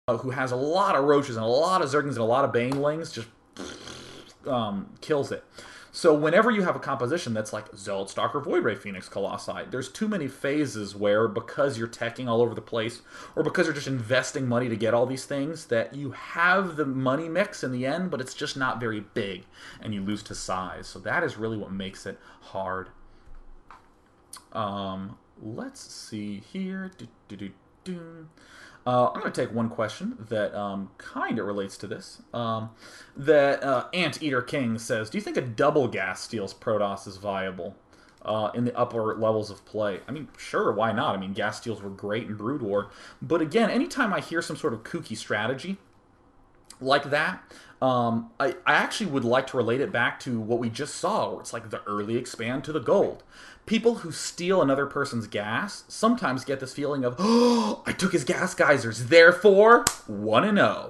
who has a lot of roaches and a lot of zerglings and a lot of banelings, just kills it. So whenever you have a composition that's like Zealot, Stalker, Void-Ray, Phoenix, Colossi, there's too many phases where, because you're teching all over the place, or because you're just investing money to get all these things, that you have the money mix in the end, but it's just not very big, and you lose to size. So that is really what makes it hard. Let's see here. I'm going to take one question that kind of relates to this. That Anteater King says, do you think a double gas steals Protoss is viable in the upper levels of play? I mean, sure, why not? I mean, gas steals were great in Brood War. But again, anytime I hear some sort of kooky strategy like that, I actually would like to relate it back to what we just saw, where it's like the early expand to the gold. People who steal another person's gas sometimes get this feeling of, oh, I took his gas geysers, therefore 1-0.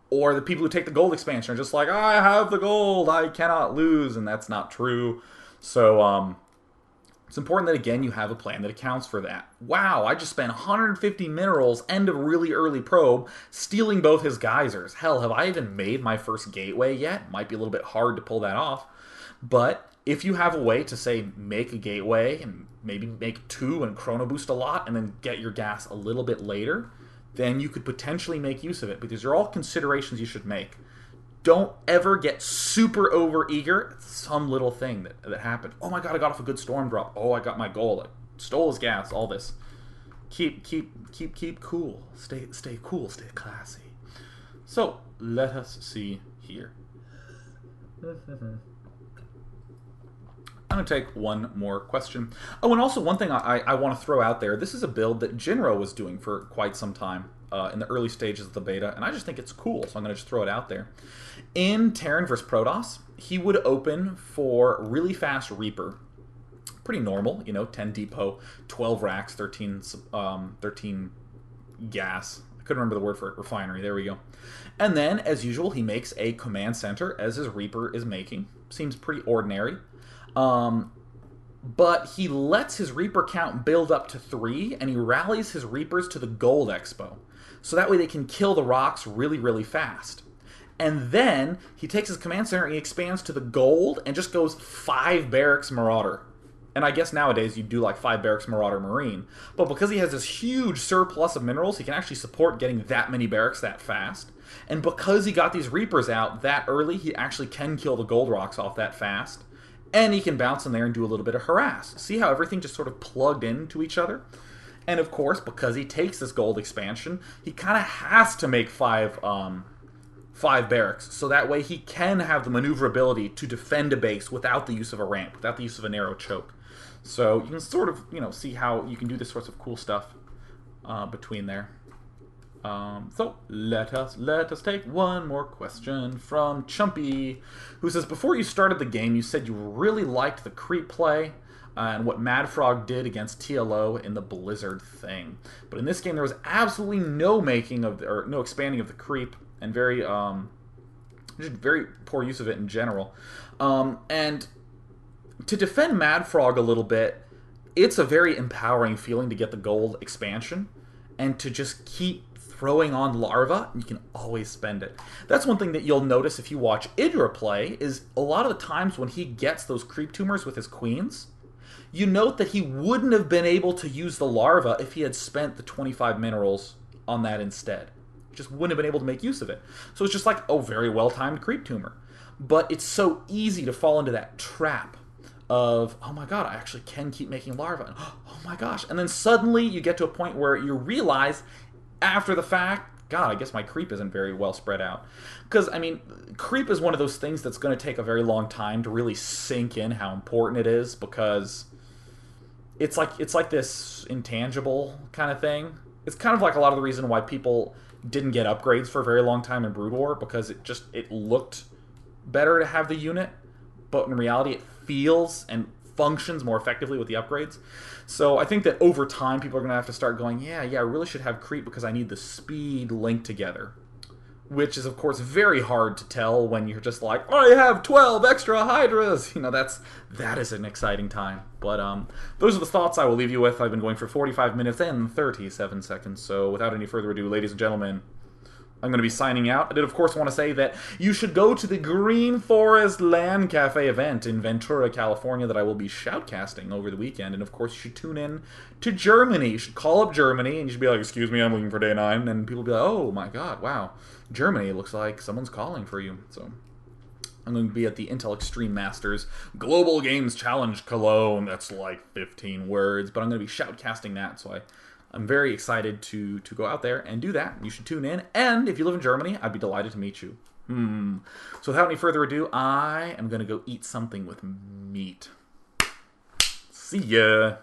Or the people who take the gold expansion are just like, I have the gold, I cannot lose, and that's not true. So it's important that, again, you have a plan that accounts for that. Wow, I just spent 150 minerals, end of really early probe, stealing both his geysers. Hell, have I even made my first gateway yet? Might be a little bit hard to pull that off. But if you have a way to, say, make a gateway and maybe make 2 and chrono boost a lot and then get your gas a little bit later, then you could potentially make use of it, because they're all considerations you should make. Don't ever get super over eager at some little thing that happened. Oh my god, I got off a good storm drop. Oh, I got my goal. I stole his gas. All this. Keep cool. Stay cool. Stay classy. So let us see here. I'm going to take one more question. Oh, and also one thing I want to throw out there. This is a build that Jinro was doing for quite some time in the early stages of the beta, and I just think it's cool, so I'm going to just throw it out there. In Terran vs. Protoss, he would open for really fast Reaper. Pretty normal, 10 depot, 12 racks, 13 gas. I couldn't remember the word for it, refinery, there we go. And then, as usual, he makes a command center, as his Reaper is making. Seems pretty ordinary. But he lets his Reaper count build up to 3, and he rallies his Reapers to the Gold Expo. So that way they can kill the rocks really, really fast. And then he takes his command center and he expands to the Gold and just goes 5 Barracks Marauder. And I guess nowadays you do like 5 Barracks Marauder Marine. But because he has this huge surplus of minerals, he can actually support getting that many barracks that fast. And because he got these Reapers out that early, he actually can kill the Gold Rocks off that fast. And he can bounce in there and do a little bit of harass. See how everything just sort of plugged into each other? And of course, because he takes this gold expansion, he kind of has to make 5 barracks. So that way he can have the maneuverability to defend a base without the use of a ramp, without the use of a narrow choke. So you can sort of, see how you can do this sorts of cool stuff between there. So let us take one more question from Chumpy, who says, before you started the game, you said you really liked the creep play and what MadFrog did against TLO in the Blizzard thing. But in this game, there was absolutely no no expanding of the creep, and very poor use of it in general. And to defend MadFrog a little bit, it's a very empowering feeling to get the gold expansion and to just keep throwing on larva. You can always spend it. That's one thing that you'll notice if you watch Idra play, is a lot of the times when he gets those creep tumors with his queens, you note that he wouldn't have been able to use the larva if he had spent the 25 minerals on that instead. He just wouldn't have been able to make use of it. So it's just like, oh, very well-timed creep tumor. But it's so easy to fall into that trap of, oh my god, I actually can keep making larvae. Oh my gosh. And then suddenly you get to a point where you realize, after the fact, god, I guess my creep isn't very well spread out. Because, I mean, creep is one of those things that's going to take a very long time to really sink in how important it is, because it's like this intangible kind of thing. It's kind of like a lot of the reason why people didn't get upgrades for a very long time in Brood War, because it looked better to have the unit, but in reality it feels and functions more effectively with the upgrades. So I think that over time people are going to have to start going, yeah, I really should have creep because I need the speed linked together. which is, of course, very hard to tell when you're just like, I have 12 extra Hydras! You know, that is an exciting time. But those are the thoughts I will leave you with. I've been going for 45 minutes and 37 seconds, so without any further ado, ladies and gentlemen, I'm going to be signing out. I did, of course, want to say that you should go to the Green Forest LAN Cafe event in Ventura, California that I will be shoutcasting over the weekend. And, of course, you should tune in to Germany. You should call up Germany, and you should be like, excuse me, I'm looking for day 9. And people will be like, oh, my God, wow. Germany, looks like someone's calling for you. So I'm going to be at the Intel Extreme Masters Global Games Challenge Cologne. That's like 15 words, but I'm going to be shoutcasting that, so I'm very excited to go out there and do that. You should tune in. And if you live in Germany, I'd be delighted to meet you. So without any further ado, I am going to go eat something with meat. See ya.